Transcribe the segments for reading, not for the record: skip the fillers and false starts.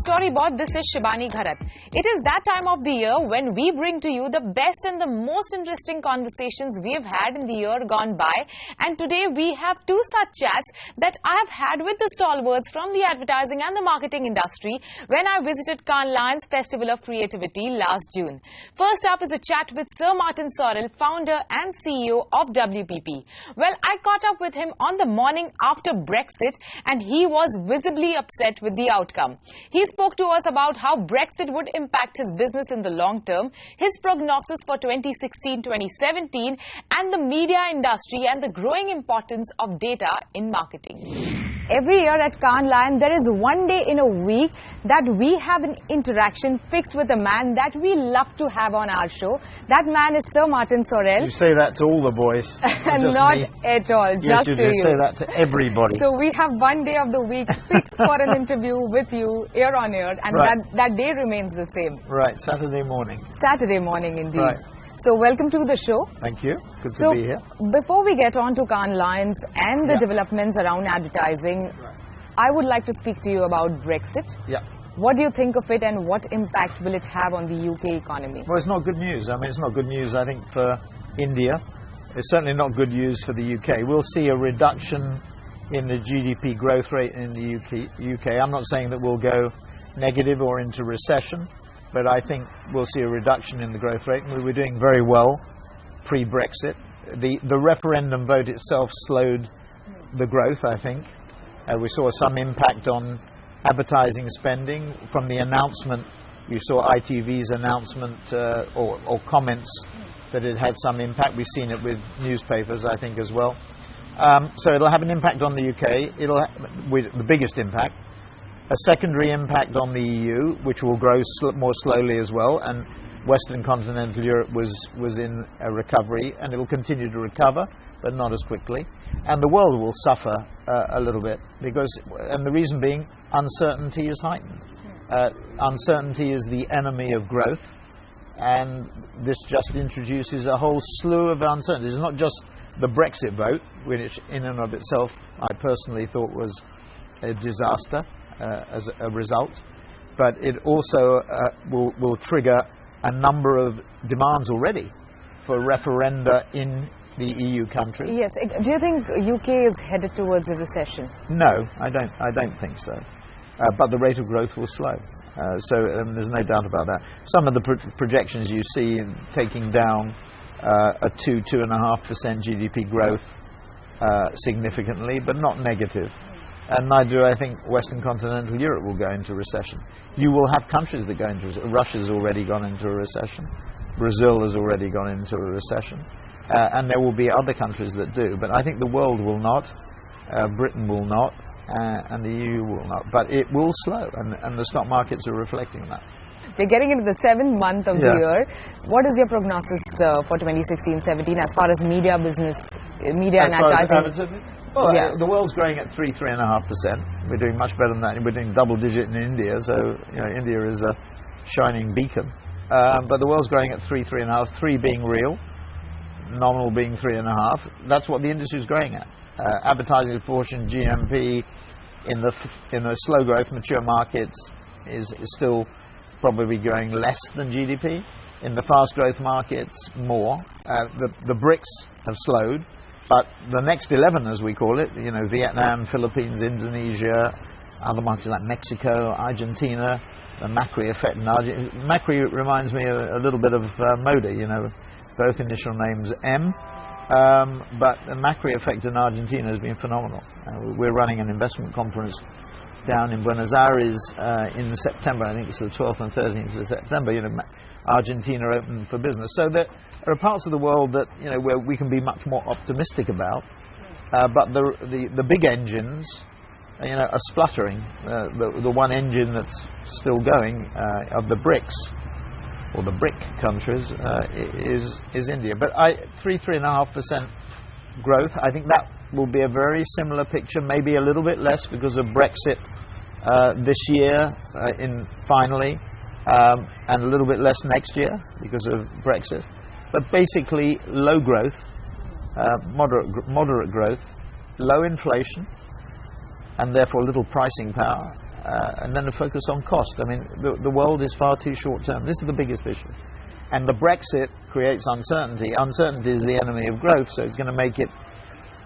Storyboard, this is Shibani Gharat. It is that time of the year when we bring to you the best and the most interesting conversations we have had in the year gone by. And today we have two such chats that I have had with the stalwarts from the advertising and the marketing industry when I visited Cannes Lions Festival of Creativity last June. First up is a chat with Sir Martin Sorrell, founder and CEO of WPP. Well, I caught up with him on the morning after Brexit and he was visibly upset with the outcome. He spoke to us about how Brexit would impact his business in the long term, his prognosis for 2016-2017, and the media industry and the growing importance of data in marketing. Every year at Cannes Lions, there is one day in a week that we have an interaction fixed with a man that we love to have on our show. That man is Sir Martin Sorrell. You say that to all the boys. Not me. At all, just to you. You say that to everybody. So we have one day of the week fixed for an interview with you, ear on ear, and right. that day remains the same. Right, Saturday morning. Saturday morning, indeed. Right. So welcome to the show. Thank you. Good to be here. Before we get on to Cannes Lions and the developments around advertising, I would like to speak to you about Brexit. Yeah. What do you think of it and what impact will it have on the UK economy? Well, it's not good news. I mean, it's not good news, I think, for India. It's certainly not good news for the UK. We'll see a reduction in the GDP growth rate in the UK. I'm not saying that we'll go negative or into recession, but I think we'll see a reduction in the growth rate. We were doing very well pre-Brexit. The referendum vote itself slowed the growth, I think. We saw some impact on advertising spending. From the announcement, you saw ITV's announcement or comments that it had some impact. We've seen it with newspapers, I think, as well. So it'll have an impact on the UK. The biggest impact. A secondary impact on the EU, which will grow more slowly as well, and Western continental Europe was in a recovery, and it will continue to recover, but not as quickly. And the world will suffer a little bit, and the reason being, uncertainty is heightened. Uncertainty is the enemy of growth, and this just introduces a whole slew of uncertainties. It's not just the Brexit vote, which in and of itself I personally thought was a disaster. As a result, but it also will trigger a number of demands already for referenda in the EU countries. Yes. Do you think UK is headed towards a recession? No, I don't think so. But the rate of growth will slow. So there's no doubt about that. Some of the projections you see taking down a 2.5% GDP growth significantly, but not negative. And neither do I think Western continental Europe will go into recession. You will have countries that go into recession. Russia's already gone into a recession. Brazil has already gone into a recession. And there will be other countries that do. But I think the world will not. Britain will not. And the EU will not. But it will slow. And the stock markets are reflecting that. We're getting into the 7th month of the year. What is your prognosis for 2016-17 as far as media and advertising? Well, the world's growing at 3.5%. We're doing much better than that. We're doing double-digit in India, so India is a shining beacon. But the world's growing at 3.5%, 3 being real, nominal being 3.5%. That's what the industry is growing at. Advertising proportion, GMP, in the slow growth mature markets is still probably growing less than GDP. In the fast growth markets, more. The BRICS have slowed. But the next 11, as we call it, Vietnam, Philippines, Indonesia, other markets like Mexico, Argentina, the Macri effect in Argentina. Macri reminds me a little bit of Modi, both initial names M. But the Macri effect in Argentina has been phenomenal. We're running an investment conference down in Buenos Aires in September. I think it's the 12th and 13th of September. Argentina open for business. So there are parts of the world that where we can be much more optimistic about, but the big engines, are spluttering. The one engine that's still going of the BRICS or the BRIC countries is India. But 3.5% growth. I think that will be a very similar picture, maybe a little bit less because of Brexit this year finally. And a little bit less next year because of Brexit. But basically low growth, moderate growth, low inflation, and therefore little pricing power, and then a focus on cost. I mean, the world is far too short term. This is the biggest issue. And the Brexit creates uncertainty. Uncertainty is the enemy of growth, so it's going to make it,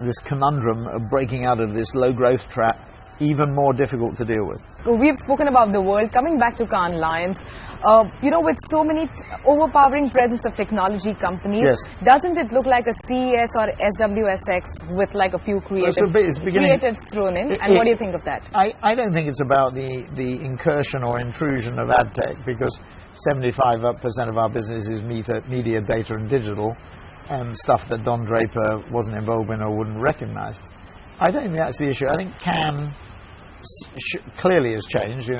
this conundrum of breaking out of this low growth trap, even more difficult to deal with. We've spoken about the world. Coming back to Cannes Lions, with so many overpowering presence of technology companies, yes, doesn't it look like a CES or SWSX with like a few creatives thrown in? And what do you think of that? I don't think it's about the incursion or intrusion of ad tech, because 75% of our business is media, data and digital, and stuff that Don Draper wasn't involved in or wouldn't recognize. I don't think that's the issue. I think Cannes clearly has changed.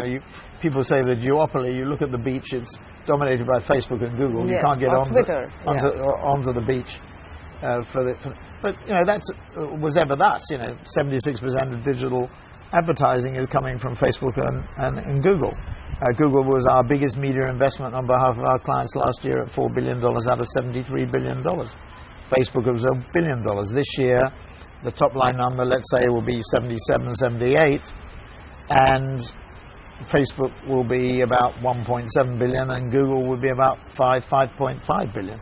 People say the duopoly. You look at the beach; it's dominated by Facebook and Google. Yeah, you can't get onto the beach but that was ever thus. 76% of digital advertising is coming from Facebook and Google. Google was our biggest media investment on behalf of our clients last year at $4 billion out of $73 billion. Facebook was $1 billion. This year, the top line number, let's say, will be 77, 78, and Facebook will be about 1.7 billion, and Google will be about 5.5 billion.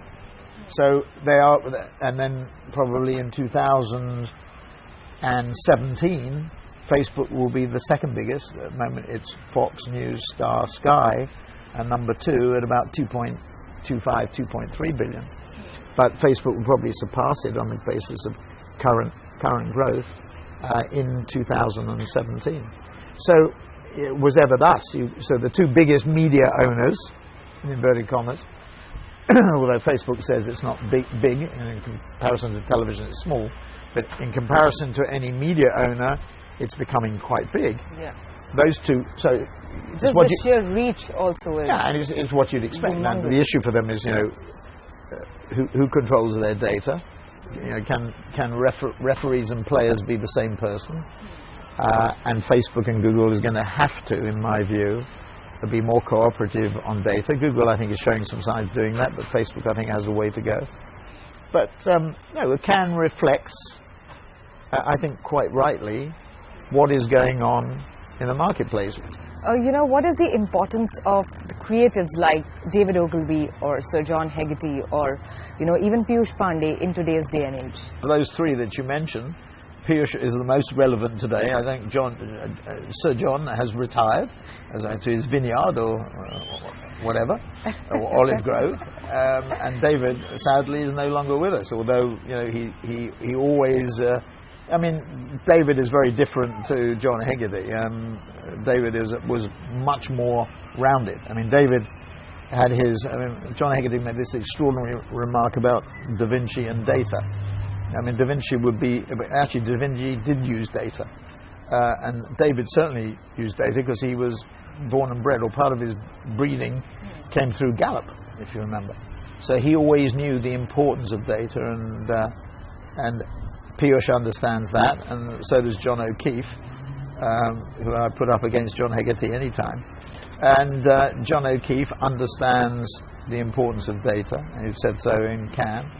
So they are, and then probably in 2017, Facebook will be the second biggest. At the moment, it's Fox News, Star, Sky, and number two at about 2.25, 2.3 billion. But Facebook will probably surpass it on the basis of current growth in 2017. So it was ever thus. So the two biggest media owners, in inverted commas, although Facebook says it's not big in comparison to television, it's small, but in comparison to any media owner, it's becoming quite big. Yeah. Those two, so just the sheer reach also is. Yeah, and it's what you'd expect. And the issue for them is, who controls their data? Can referees and players be the same person? And Facebook and Google is going to have to, in my view, be more cooperative on data. Google, I think, is showing some signs of doing that, but Facebook, I think, has a way to go. But Cannes reflects, I think, quite rightly, what is going on in the marketplace. What is the importance of the creatives like David Ogilvy or Sir John Hegarty or, even Piyush Pandey in today's day and age? Those three that you mentioned, Piyush is the most relevant today. I think Sir John has retired to his vineyard or whatever, or olive grove, and David, sadly, is no longer with us. Although he always. David is very different to John Hegarty. David was much more rounded. David had his. John Hegarty made this extraordinary remark about Da Vinci and data. Da Vinci did use data, and David certainly used data because he was born and bred, or part of his breeding came through Gallup, if you remember. So he always knew the importance of data, and Piyush understands that, and so does John O'Keefe, who I put up against John Hegarty anytime. And John O'Keefe understands the importance of data, and he said so in Cannes,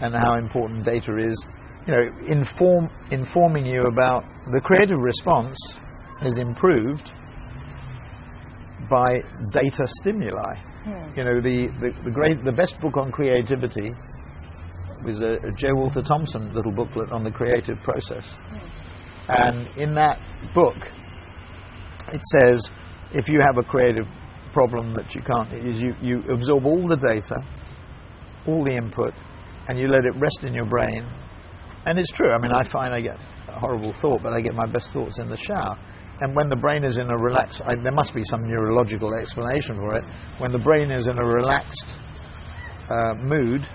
and how important data is. Informing you about the creative response is improved by data stimuli. The best book on creativity was a J. Walter Thompson little booklet on the creative process. And in that book, it says, if you have a creative problem that you can't, you absorb all the data, all the input, and you let it rest in your brain. And it's true. I find I get a horrible thought, but I get my best thoughts in the shower. And when the brain is in a relaxed, there must be some neurological explanation for it. When the brain is in a relaxed mood,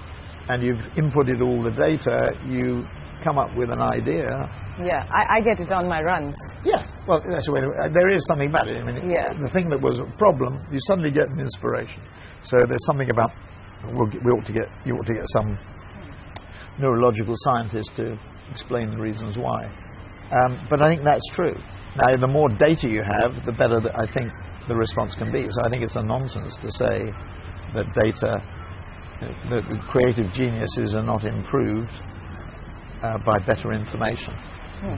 and you've inputted all the data, you come up with an idea. Yeah, I get it on my runs. Yes, well, that's the way there is something about it. The thing that was a problem, you suddenly get an inspiration. So there's something about you ought to get some neurological scientist to explain the reasons why. But I think that's true. Now, the more data you have, the better I think the response can be. So I think it's a nonsense to say that data. The creative geniuses are not improved by better information.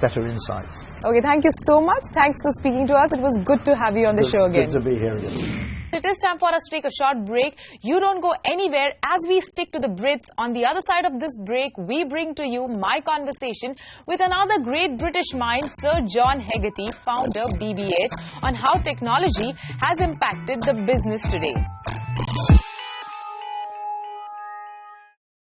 better insights. Okay, thank you so much. Thanks for speaking to us. It was good to have you on the show again. Good to be here again. It is time for us to take a short break. You don't go anywhere as we stick to the Brits. On the other side of this break, we bring to you my conversation with another great British mind, Sir John Hegarty, founder BBH, on how technology has impacted the business today.